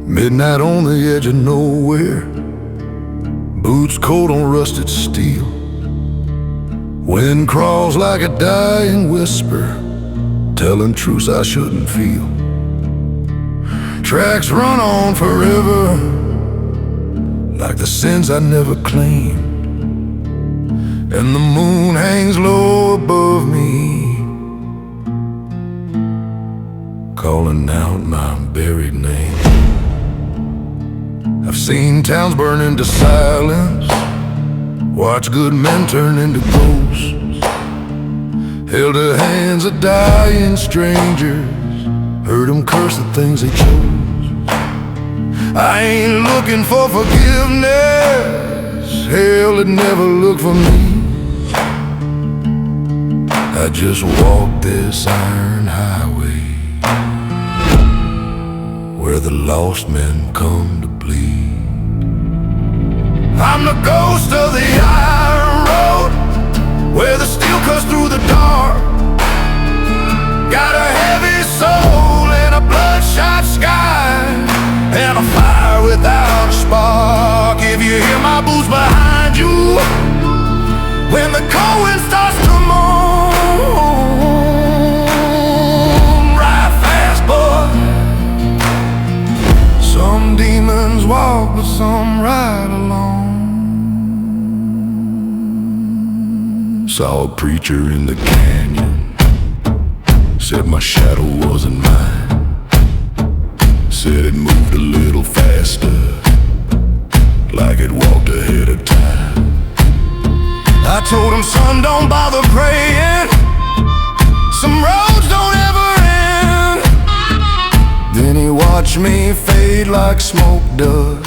Midnight on the edge of nowhere, boots cold on rusted steel. Wind crawls like a dying whisper, telling truths I shouldn't feel. Tracks run on forever, like the sins I never claimed. And the moon hangs low above me, calling out my buried name. I've seen towns burn into silence, watched good men turn into ghosts, held the hands of dying strangers, heard them curse the things they chose. I ain't looking for forgiveness, hell had never looked for me. I just walk this iron highway where the lost men come to bleed. I'm the ghost of the iron road, where the steel cuts through the dark. Got a heavy soul and a bloodshot sky, and a fire without a spark. If you hear my boots behind you, when the cold wind starts to moan, ride fast, boy. Some demons walk, but some ride alone. Saw a preacher in the canyon, said my shadow wasn't mine, said it moved a little faster, like it walked ahead of time. I told him, son, don't bother praying, some roads don't ever end. Then he watched me fade like smoke does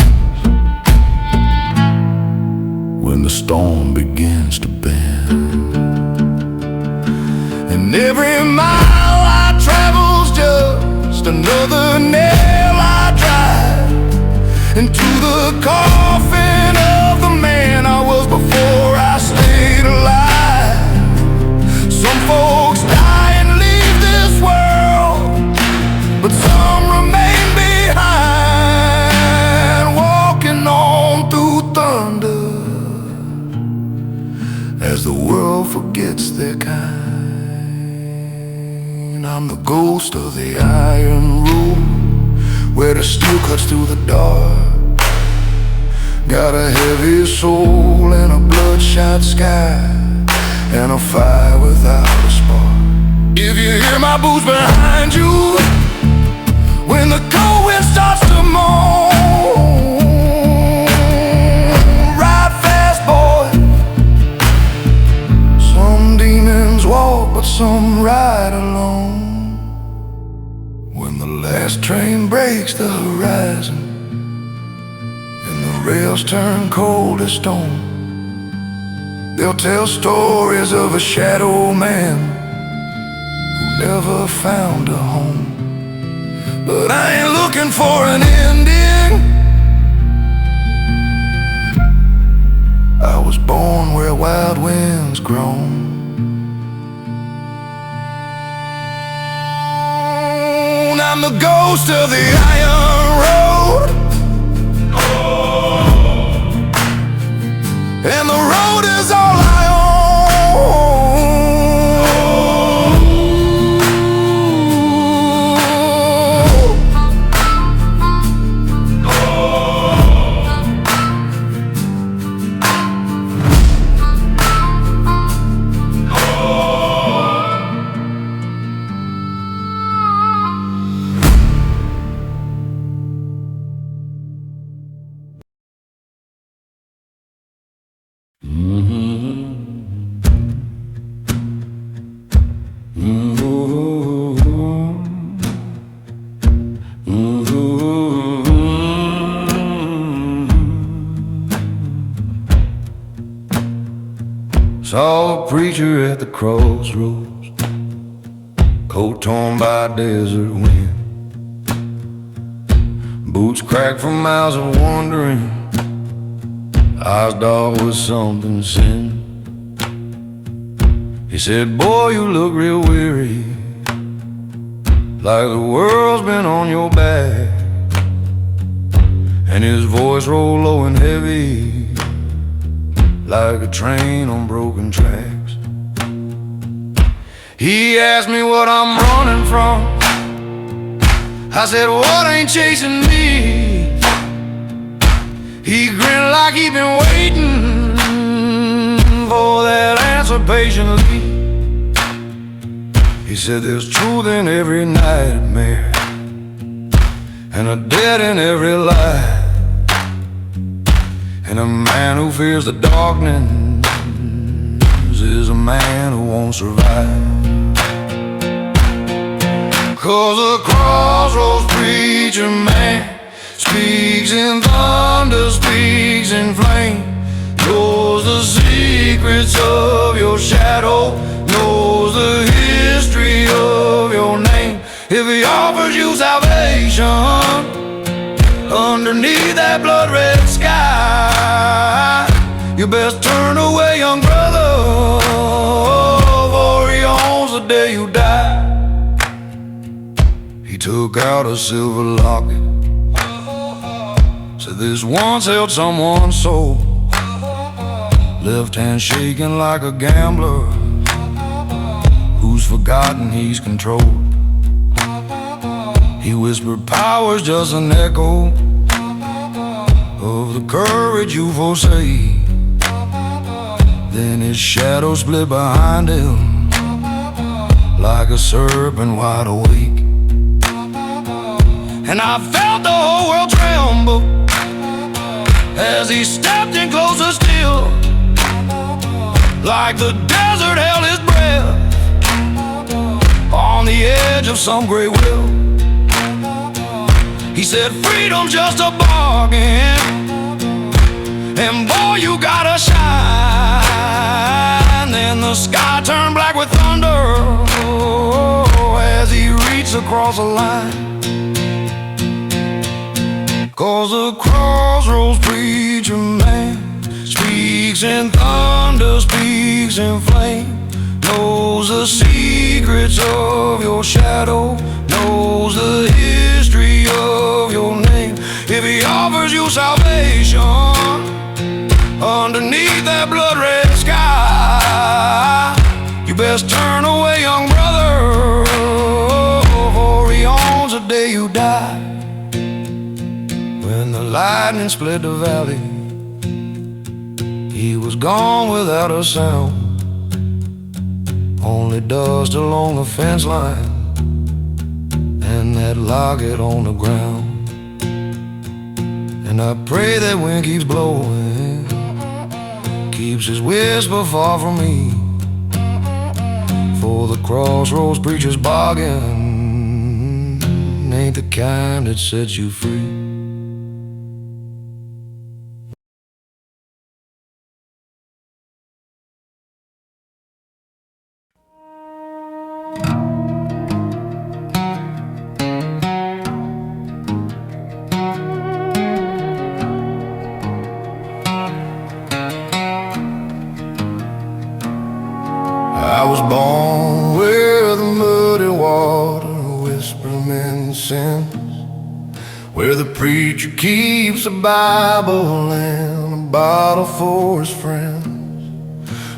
when the storm begins to bend. And every mile I travel's just another nail I drive into the coffin of the man I was before I stayed alive. Some folks die and leave this world, but some remain behind, walking on through thunder as the world forgets their kind. I'm the ghost of the iron road, where the steel cuts through the dark. Got a heavy soul and a bloodshot sky, and a fire without a spark. If you hear my boots behind you, when the cold wind starts to moan, ride fast, boy. Some demons walk, but some ride alone. When the last train breaks the horizon and the rails turn cold as stone, they'll tell stories of a shadow man who never found a home. But I ain't looking for an ending, I was born where wild winds groan. I'm the ghost of the iron road, and the road is all I own. Saw a preacher at the crossroads, coat torn by a desert wind, boots cracked from miles of wandering, eyes dark with something sin. He said, boy, you look real weary, like the world's been on your back. and his voice rolled low and heavy like a train on broken tracks. He asked me what I'm running from. I said, what ain't chasing me? He grinned like he'd been waiting for that answer patiently. He said, there's truth in every nightmare and a dead in every lie, and a man who fears the darkness is a man who won't survive. 'Cause the crossroads preacher man speaks in thunder, speaks in flame, knows the secrets of your shadow, knows the history of your name. If he offers you salvation underneath that blood-red sky, you best turn away, young brother, for he owns the day you die. He took out a silver locket, said this once held someone's soul. Left hand shaking like a gambler who's forgotten he's controlled. He whispered, power's just an echo of the courage you forsake. Then his shadow split behind him like a serpent wide awake. And I felt the whole world tremble as he stepped in closer still, like the desert held his breath on the edge of some great will. He said, freedom's just a bargain, and boy, you gotta shine. Then the sky turned black with thunder as he reached across a line. 'Cause the crossroads preacher man speaks in thunder, speaks in flame, knows the secrets of your shadow, knows the history of your name. If he offers you salvation underneath that blood-red sky, you best turn away, young brother, for he owns the day you die. When the lightning split the valley, he was gone without a sound. Only dust along the fence line and that locket on the ground. And I pray that wind keeps blowing, keeps his whisper far from me, for the crossroads preacher's bargain ain't the kind that sets you free. I was born where the muddy water whispers men's sins, where the preacher keeps a Bible and a bottle for his friends.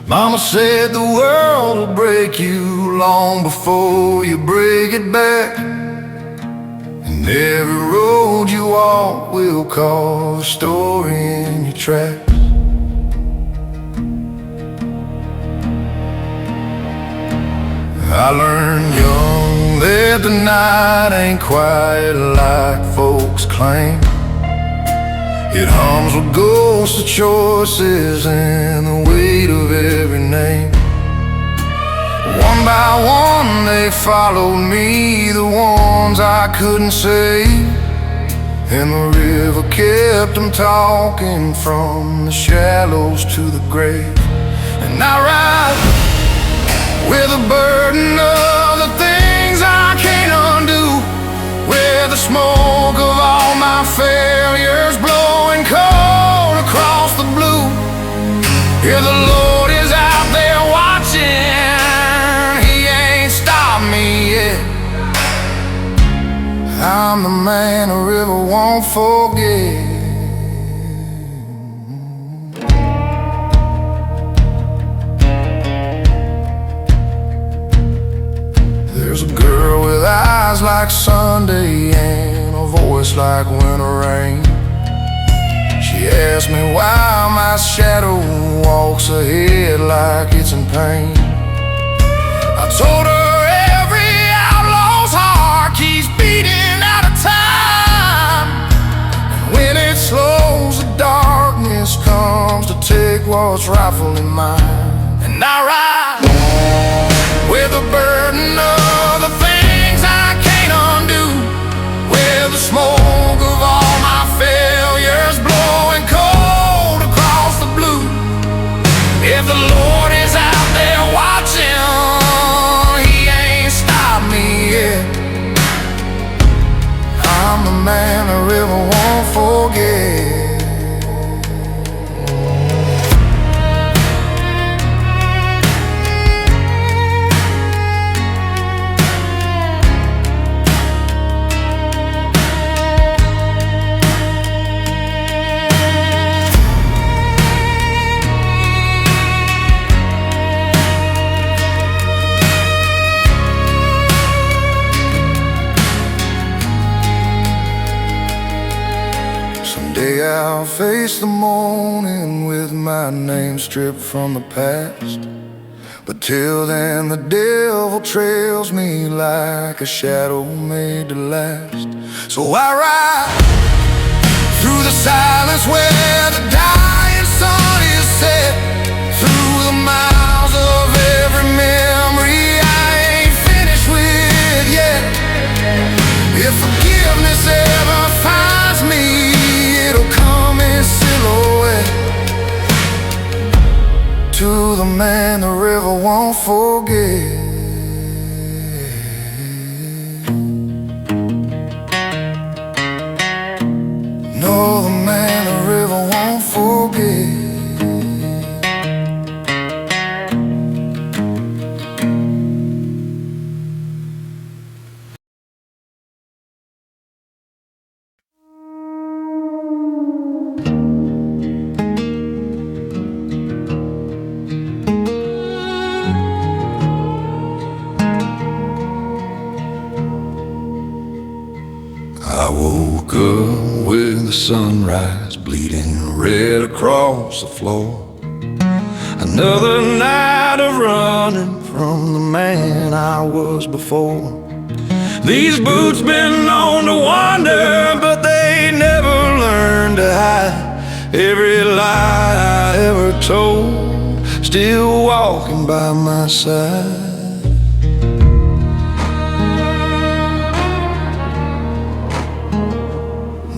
Mama said the world will break you long before you break it back, and every road you walk will cause a story in your tracks. I learned young that the night ain't quiet like folks claim. It hums with ghosts of choices and the weight of every name. One by one they followed me, the ones I couldn't save, and the river kept them talking from the shallows to the grave. And I ride with a burden of the things I can't undo, with the smoke of all my failures blowing cold across the blue. Here the Lord is out there watching, he ain't stopped me yet. I'm the man a river won't forget. eyes like Sunday and a voice like winter rain. She asked me why my shadow walks ahead like it's in pain. I told her every outlaw's heart keeps beating out of time, and when it slows, the darkness comes to take what's rightfully mine. And I ride with the burden of the things I can't undo, with the smoke of all my failures blowing cold across the blue. If the Lord is out there watching, He ain't stopped me yet. I'm the man the river won't forget. Someday I'll face the morning with my name stripped from the past, but till then the devil trails me like a shadow made to last. So I ride through the silence where the dying sun is set, through the miles of every memory I ain't finished with yet. If forgiveness ever finds me, it'll come in silhouette. To the man the river won't forget. No, the man the river won't forget. I woke up with the sunrise bleeding red across the floor. Another night of running from the man I was before. These boots been known to wander, but they never learned to hide every lie I ever told, still walking by my side.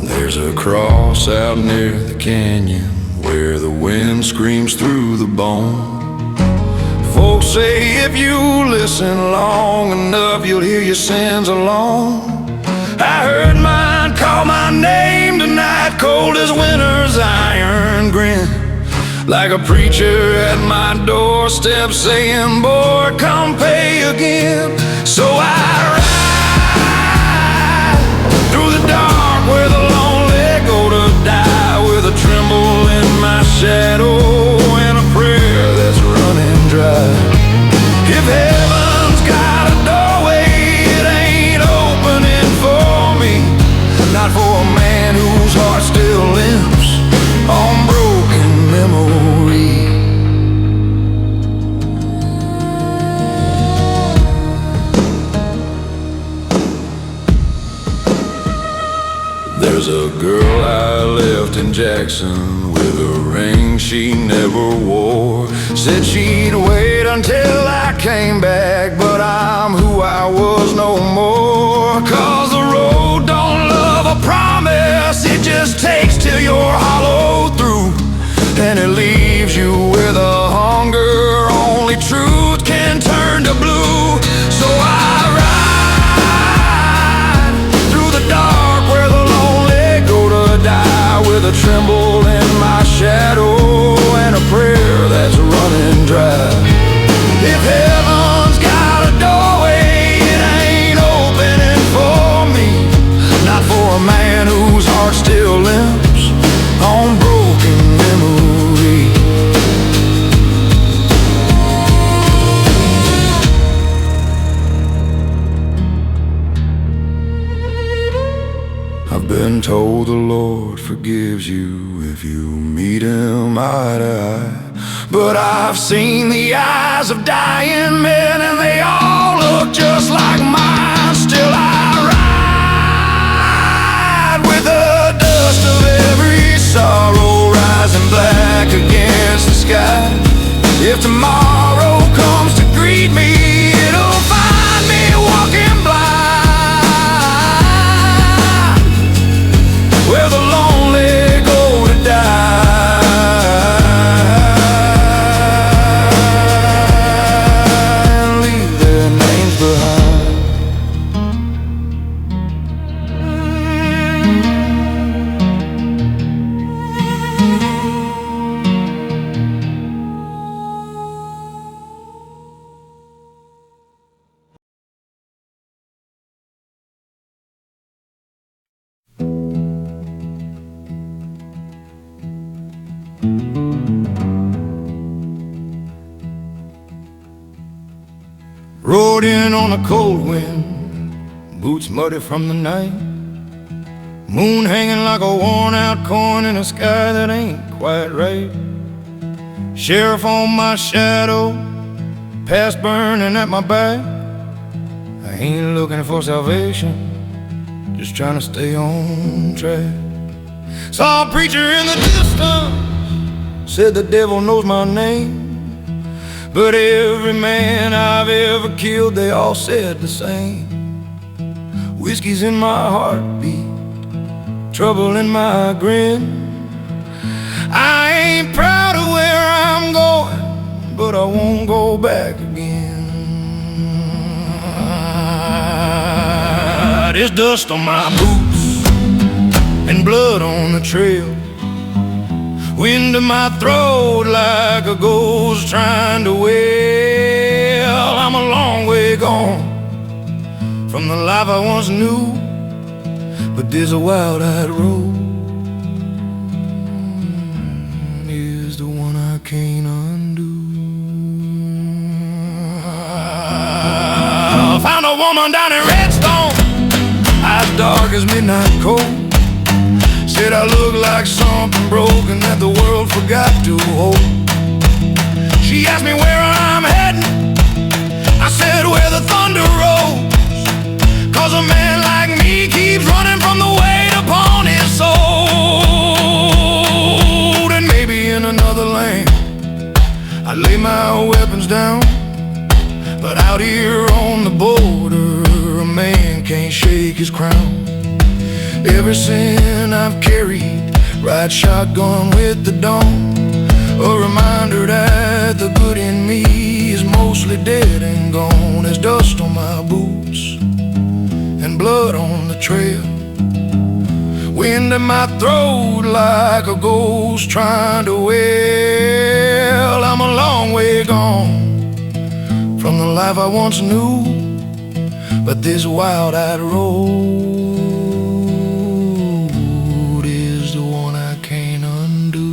There's a cross out near the canyon where the wind screams through the bone. Folks say if you listen long enough, you'll hear your sins alone. I heard mine call my name tonight, cold as winter's iron grin, like a preacher at my doorstep saying, boy, come pay again. So I ride through the dark where the go to die, with a tremble in my shadow and a prayer that's running dry. If heaven's got a doorway, it ain't opening for me, not for a man whose heart still limps on broken memory. There's a girl I left in Jackson with a ring she never wore. Said she'd wait until I came back, but I'm who I was no more. Cause the road don't love a promise, it just takes till you're hollow through, and it leaves you with a hunger only truth can turn to blue. So I ride through the dark where the die, with a tremble in my shadow and a prayer that's running dry. If heaven's got a doorway, it ain't opening for me, not for a man whose heart still limps on broken memory. been told the Lord forgives you if you meet him eye to eye. But I've seen the eyes of dying men, and they all look just like mine. Still I ride with the dust of every sorrow rising black against the sky. If tomorrow comes to greet me, it'll find me walking blind, where the lonely go to die and leave their names behind. Rode in on a cold wind, boots muddy from the night, moon hanging like a worn-out coin in a sky that ain't quite right. Sheriff on my shadow, past burning at my back. I ain't looking for salvation, just trying to stay on track. Saw a preacher in the distance, said the devil knows my name. But every man I've ever killed, they all said the same. Whiskey's in my heartbeat, trouble in my grin. I ain't proud of where I'm going, but I won't go back again. There's dust on my boots and blood on the trail, wind in my throat like a ghost trying to wail. I'm a long way gone from the life I once knew, but there's a wild-eyed road is the one I can't undo. I found a woman down in Redstone, eyes dark as midnight cold. Said I look like something broken that the world forgot to hold. She asked me where I'm heading, I said where the thunder rolls. Cause a man like me keeps running from the weight upon his soul. And maybe in another land I lay my weapons down, but out here on the border a man can't shake his crown. Every sin I've carried, ride shotgun with the dawn, a reminder that the good in me is mostly dead and gone. There's dust on my boots and blood on the trail, wind in my throat like a ghost trying to wail. I'm a long way gone from the life I once knew, but this wild-eyed road is the one I can't undo.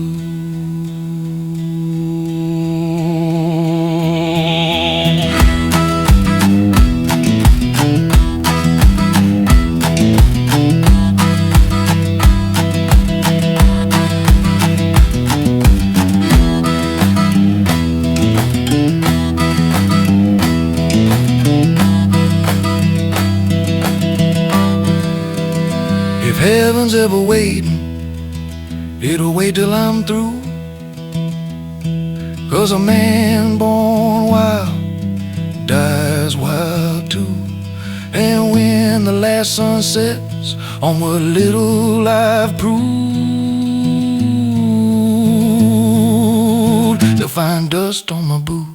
If heaven's ever waiting, it'll wait till I'm through. Cause a man born wild dies wild too. And when the last sun sets on what little I've proved, they'll find dust on my boots